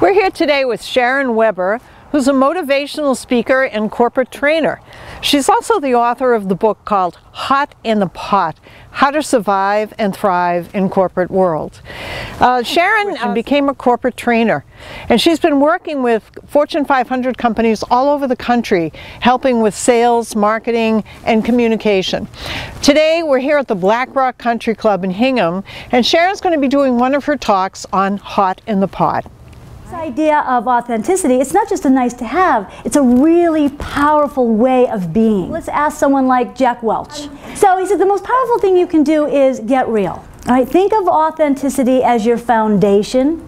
We're here today with Sharon Weber, who's a motivational speaker and corporate trainer. She's also the author of the book called Hot in the Pot, How to Survive and Thrive in Corporate World. Sharon became a corporate trainer, and she's been working with Fortune 500 companies all over the country, helping with sales, marketing, and communication. Today we're here at the Black Rock Country Club in Hingham, and Sharon's going to be doing one of her talks on Hot in the Pot. This idea of authenticity, it's not just a nice to have, it's a really powerful way of being. Let's ask someone like Jack Welch. So he said the most powerful thing you can do is get real. All right, think of authenticity as your foundation,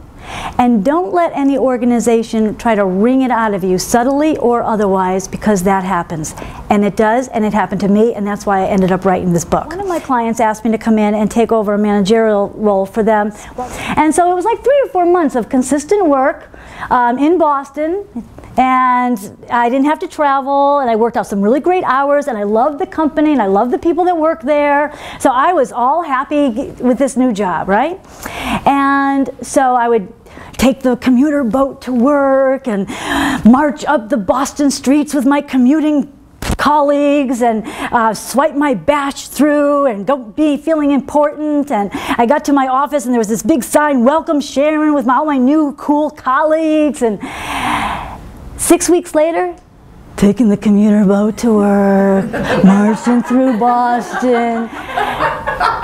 and don't let any organization try to wring it out of you subtly or otherwise, because that happens. And it does, and it happened to me, and that's why I ended up writing this book. One of my clients asked me to come in and take over a managerial role for them. And so it was like 3 or 4 months of consistent work in Boston, and I didn't have to travel, and I worked out some really great hours, and I loved the company, and I loved the people that work there. So I was all happy with this new job, right? And so I would take the commuter boat to work and march up the Boston streets with my commuting colleagues and swipe my badge through and go be feeling important. And I got to my office and there was this big sign, "Welcome Sharon," with all my new cool colleagues. And 6 weeks later, taking the commuter boat to work, marching through Boston.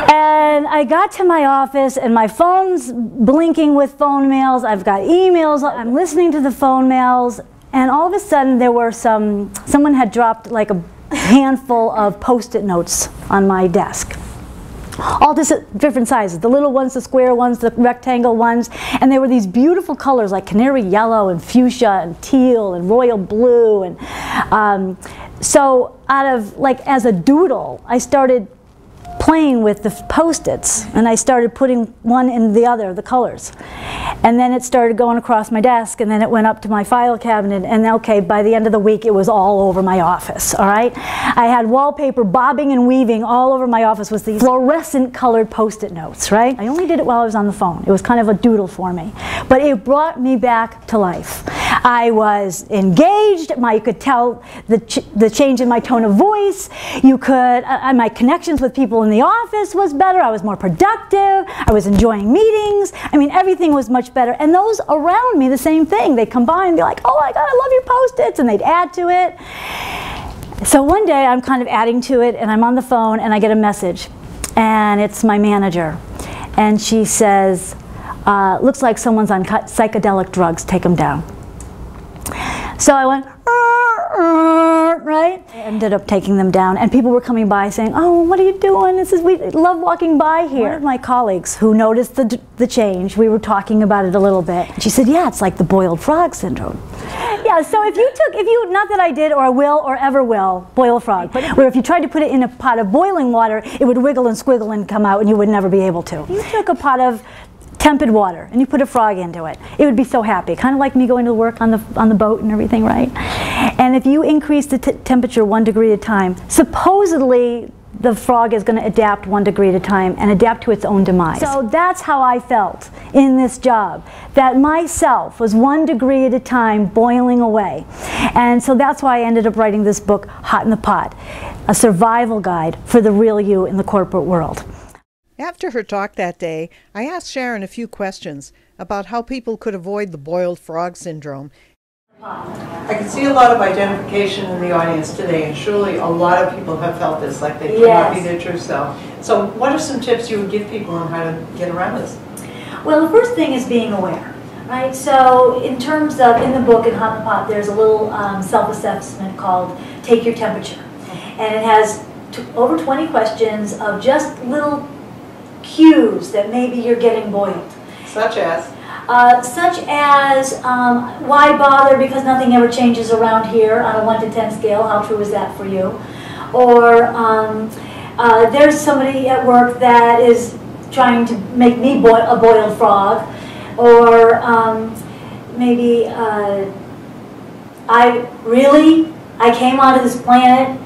And I got to my office and my phone's blinking with phone mails. I've got emails, I'm listening to the phone mails, and all of a sudden there were someone had dropped like a handful of Post-it notes on my desk. All different sizes, the little ones, the square ones, the rectangle ones, and they were these beautiful colors like canary yellow and fuchsia and teal and royal blue. And so out of, like, as a doodle, I started playing with the Post-its, and I started putting one in the other, the colors. And then it started going across my desk, and then it went up to my file cabinet, and okay, by the end of the week it was all over my office, all right? I had wallpaper bobbing and weaving all over my office with these fluorescent colored Post-it notes, right? I only did it while I was on the phone. It was kind of a doodle for me. But it brought me back to life. I was engaged. You could tell the change in my tone of voice. You could, my connections with people in the office was better. I was more productive. I was enjoying meetings. I mean, everything was much better. And those around me, the same thing. They'd come by and be like, "Oh my God, I love your Post-its," and they'd add to it. So one day I'm kind of adding to it, and I'm on the phone, and I get a message, and it's my manager, and she says, "Looks like someone's on psychedelic drugs. Take them down." So I went, right? I ended up taking them down, and people were coming by saying, "Oh, what are you doing? We love walking by here." One of my colleagues who noticed the change, we were talking about it a little bit. She said, "Yeah, it's like the boiled frog syndrome." Yeah, so if you, not that I did or will or ever will, boil a frog, but where if you tried to put it in a pot of boiling water, it would wiggle and squiggle and come out, and you would never be able to. If you took a pot of tepid water and you put a frog into it, it would be so happy, kind of like me going to work on the boat and everything, right? And if you increase the temperature 1 degree at a time, supposedly the frog is going to adapt 1 degree at a time and adapt to its own demise. So that's how I felt in this job, that myself was 1 degree at a time boiling away. And so that's why I ended up writing this book, Hot in the Pot, a survival guide for the real you in the corporate world. After her talk that day, I asked Sharon a few questions about how people could avoid the boiled frog syndrome. I can see a lot of identification in the audience today, and surely a lot of people have felt this, like they cannot be their true self. So what are some tips you would give people on how to get around this? Well, the first thing is being aware, right? So in terms of, in the book, in Hot in the Pot, there's a little self-assessment called Take Your Temperature. And it has over 20 questions of just little cues that maybe you're getting boiled. Such as? Why bother because nothing ever changes around here on a 1 to 10 scale. How true is that for you? Or there's somebody at work that is trying to make me a boiled frog. Or maybe I came onto this planet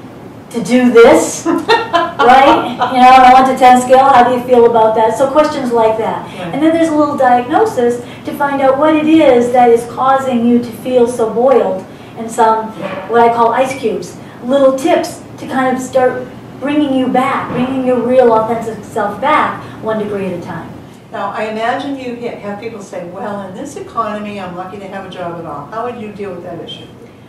to do this, right? You know, on a 1 to 10 scale, how do you feel about that? So questions like that. Right. And then there's a little diagnosis to find out what it is that is causing you to feel so boiled, and some, what I call ice cubes, little tips to kind of start bringing you back, bringing your real authentic self back 1 degree at a time. Now, I imagine you have people say, well, in this economy, I'm lucky to have a job at all. How would you deal with that issue?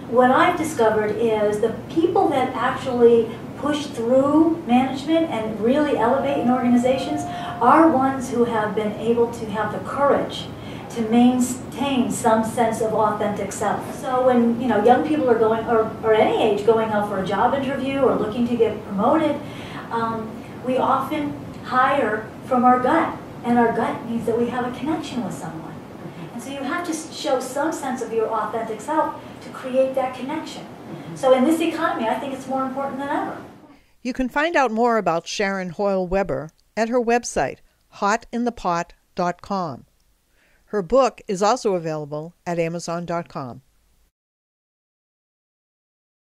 What I've discovered is the people that actually push through management and really elevate in organizations are ones who have been able to have the courage to maintain some sense of authentic self. So when young people are going, or any age, going out for a job interview or looking to get promoted, we often hire from our gut. And our gut means that we have a connection with someone. And so you have to show some sense of your authentic self to create that connection. So in this economy, I think it's more important than ever. You can find out more about Sharon Hoyle Weber at her website, hotinthepot.com. Her book is also available at amazon.com.